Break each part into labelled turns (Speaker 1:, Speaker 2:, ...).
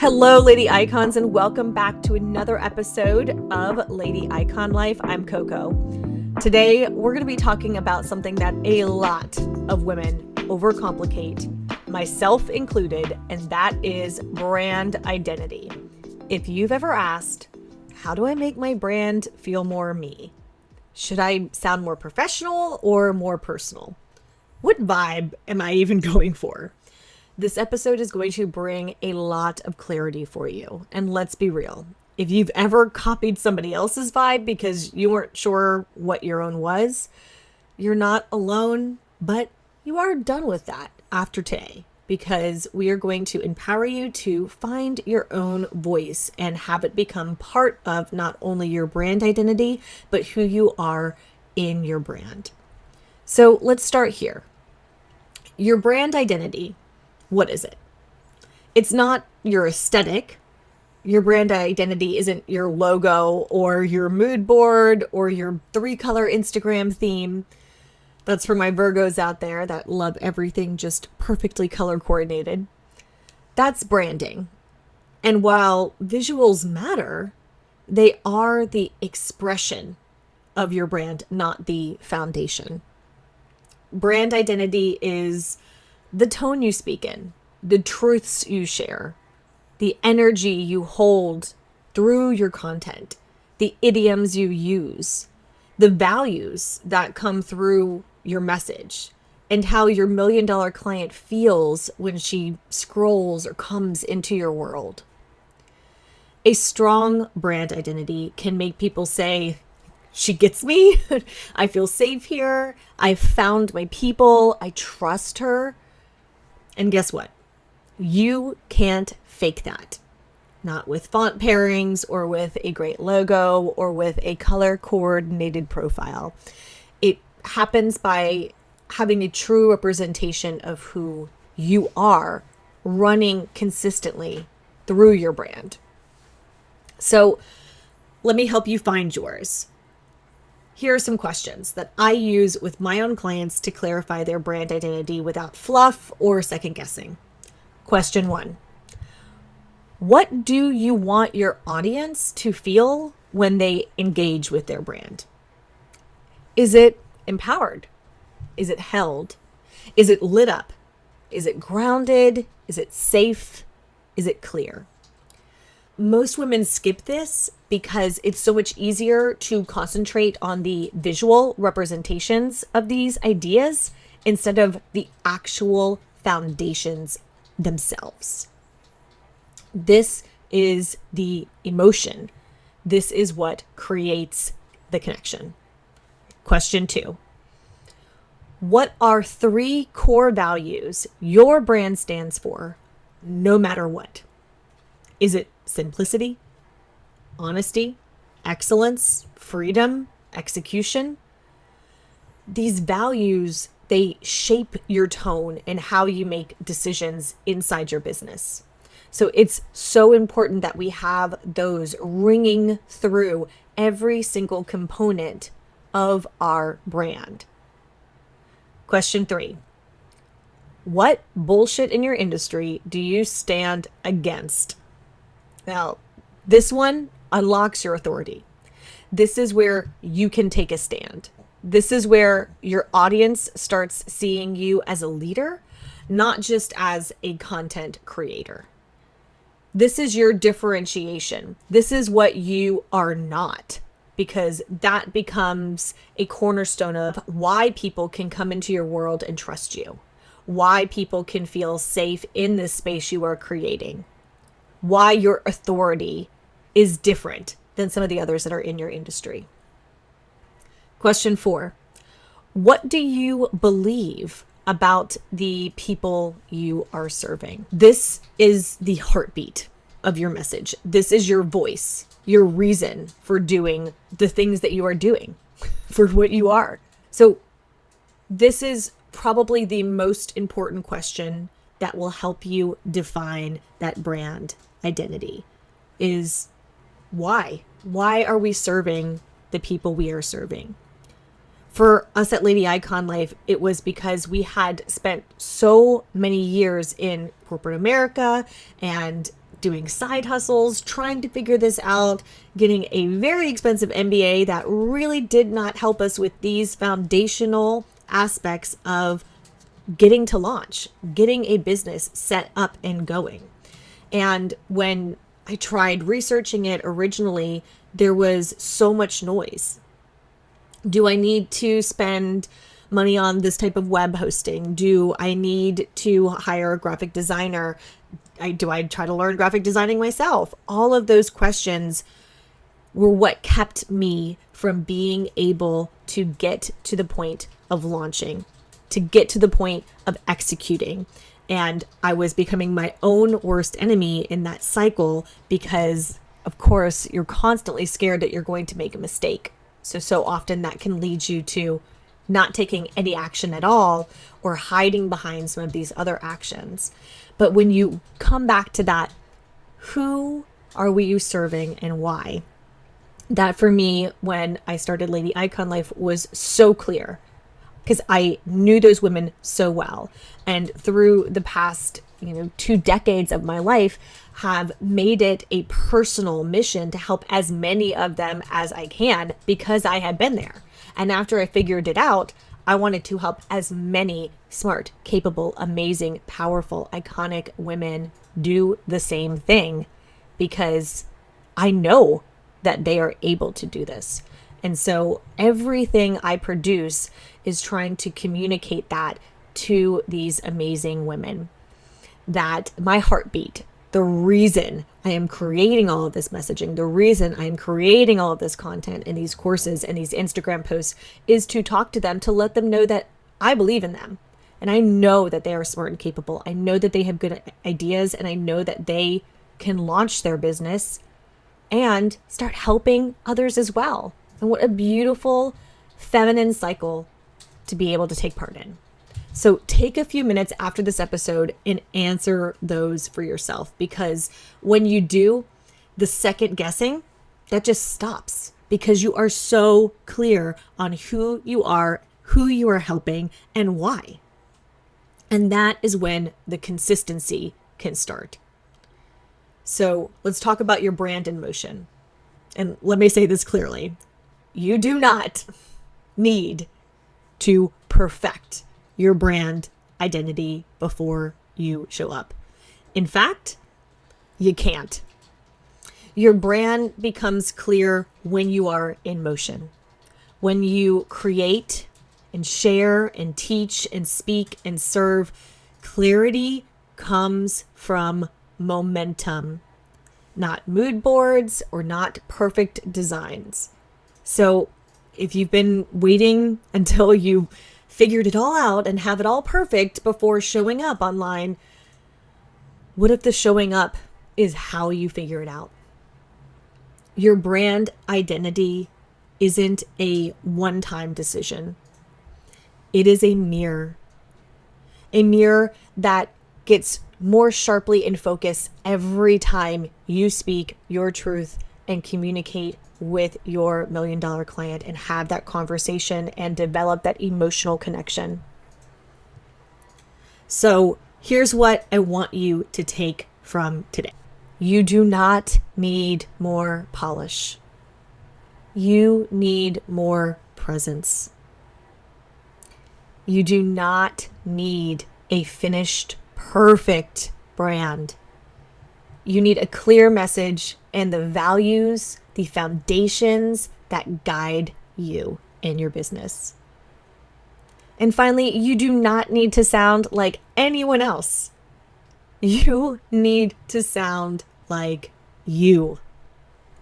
Speaker 1: Hello, Lady Icons, and welcome back to another episode of Lady Icon Life. I'm Coco. Today, we're going to be talking about something that a lot of women overcomplicate, myself included, and that is brand identity. If you've ever asked, how do I make my brand feel more me? Should I sound more professional or more personal? What vibe am I even going for? This episode is going to bring a lot of clarity for you. And let's be real. If you've ever copied somebody else's vibe because you weren't sure what your own was, you're not alone, but you are done with that after today, because we are going to empower you to find your own voice and have it become part of not only your brand identity, but who you are in your brand. So let's start here. Your brand identity. What is it? It's not your aesthetic. Your brand identity isn't your logo or your mood board or your 3-color Instagram theme. That's for my Virgos out there that love everything just perfectly color coordinated. That's branding. And while visuals matter, they are the expression of your brand, not the foundation. Brand identity is the tone you speak in, the truths you share, the energy you hold through your content, the idioms you use, the values that come through your message, and how your $1 million client feels when she scrolls or comes into your world. A strong brand identity can make people say, she gets me, I feel safe here, I found my people, I trust her. And guess what? You can't fake that. Not with font pairings or with a great logo or with a color coordinated profile. It happens by having a true representation of who you are running consistently through your brand. So let me help you find yours. Here are some questions that I use with my own clients to clarify their brand identity without fluff or second guessing. Question 1. What do you want your audience to feel when they engage with their brand? Is it empowered? Is it held? Is it lit up? Is it grounded? Is it safe? Is it clear? Most women skip this because it's so much easier to concentrate on the visual representations of these ideas instead of the actual foundations themselves. This is the emotion. This is what creates the connection. Question 2. What are 3 core values your brand stands for, no matter what? Is it simplicity, honesty, excellence, freedom, execution? These values, they shape your tone and how you make decisions inside your business. So it's so important that we have those ringing through every single component of our brand. Question 3. What bullshit in your industry do you stand against? Now, this one unlocks your authority. This is where you can take a stand. This is where your audience starts seeing you as a leader, not just as a content creator. This is your differentiation. This is what you are not, because that becomes a cornerstone of why people can come into your world and trust you, why people can feel safe in this space you are creating, why your authority is different than some of the others that are in your industry. Question 4. What do you believe about the people you are serving? This is the heartbeat of your message. This is your voice, your reason for doing the things that you are doing, for what you are. So this is probably the most important question that will help you define that brand identity is why? Why are we serving the people we are serving? For us at Lady Icon Life, it was because we had spent so many years in corporate America and doing side hustles, trying to figure this out, getting a very expensive MBA that really did not help us with these foundational aspects of getting to launch, getting a business set up and going. And when I tried researching it originally, there was so much noise. Do I need to spend money on this type of web hosting? Do I need to hire a graphic designer? Do I try to learn graphic designing myself? All of those questions were what kept me from being able to get to the point of launching, to get to the point of executing. And I was becoming my own worst enemy in that cycle because, of course, you're constantly scared that you're going to make a mistake. So often that can lead you to not taking any action at all or hiding behind some of these other actions. But when you come back to that, who are we serving and why? That for me, when I started Lady Icon Life, was so clear because I knew those women so well. And through the past, 2 decades of my life, have made it a personal mission to help as many of them as I can because I had been there. And after I figured it out, I wanted to help as many smart, capable, amazing, powerful, iconic women do the same thing because I know that they are able to do this. And so everything I produce is trying to communicate that to these amazing women, that my heartbeat, the reason I am creating all of this messaging, the reason I am creating all of this content in these courses and these Instagram posts is to talk to them, to let them know that I believe in them. And I know that they are smart and capable. I know that they have good ideas, and I know that they can launch their business and start helping others as well. And what a beautiful feminine cycle to be able to take part in. So take a few minutes after this episode and answer those for yourself, because when you do, the second guessing, that just stops because you are so clear on who you are helping, and why. And that is when the consistency can start. So let's talk about your brand in motion. And let me say this clearly. You do not need to perfect your brand identity before you show up. In fact, you can't. Your brand becomes clear when you are in motion. When you create and share and teach and speak and serve, clarity comes from momentum, not mood boards or not perfect designs. So if you've been waiting until you figured it all out and have it all perfect before showing up online, what if the showing up is how you figure it out? Your brand identity isn't a one-time decision. It is a mirror that gets more sharply in focus every time you speak your truth and communicate with your $1 million client and have that conversation and develop that emotional connection. So here's what I want you to take from today. You do not need more polish. You need more presence. You do not need a finished, perfect brand. You need a clear message and the values, the foundations that guide you in your business. And finally, you do not need to sound like anyone else. You need to sound like you.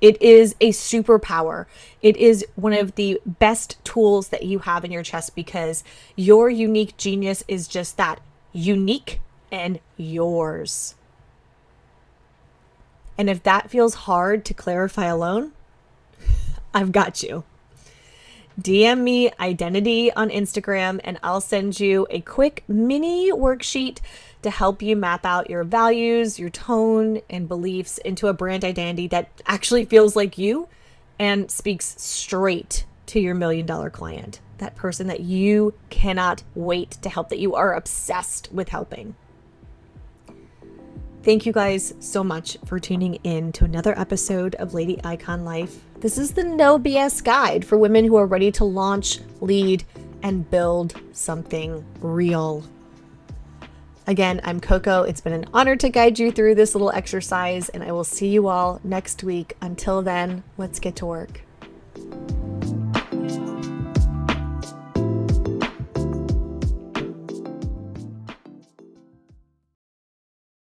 Speaker 1: It is a superpower. It is one of the best tools that you have in your chest, because your unique genius is just that, unique and yours. And if that feels hard to clarify alone, I've got you. DM me identity on Instagram and I'll send you a quick mini worksheet to help you map out your values, your tone, and beliefs into a brand identity that actually feels like you and speaks straight to your $1 million client, that person that you cannot wait to help, that you are obsessed with helping. Thank you guys so much for tuning in to another episode of Lady Icon Life. This is the no BS guide for women who are ready to launch, lead, and build something real. Again, I'm Coco. It's been an honor to guide you through this little exercise, and I will see you all next week. Until then, let's get to work.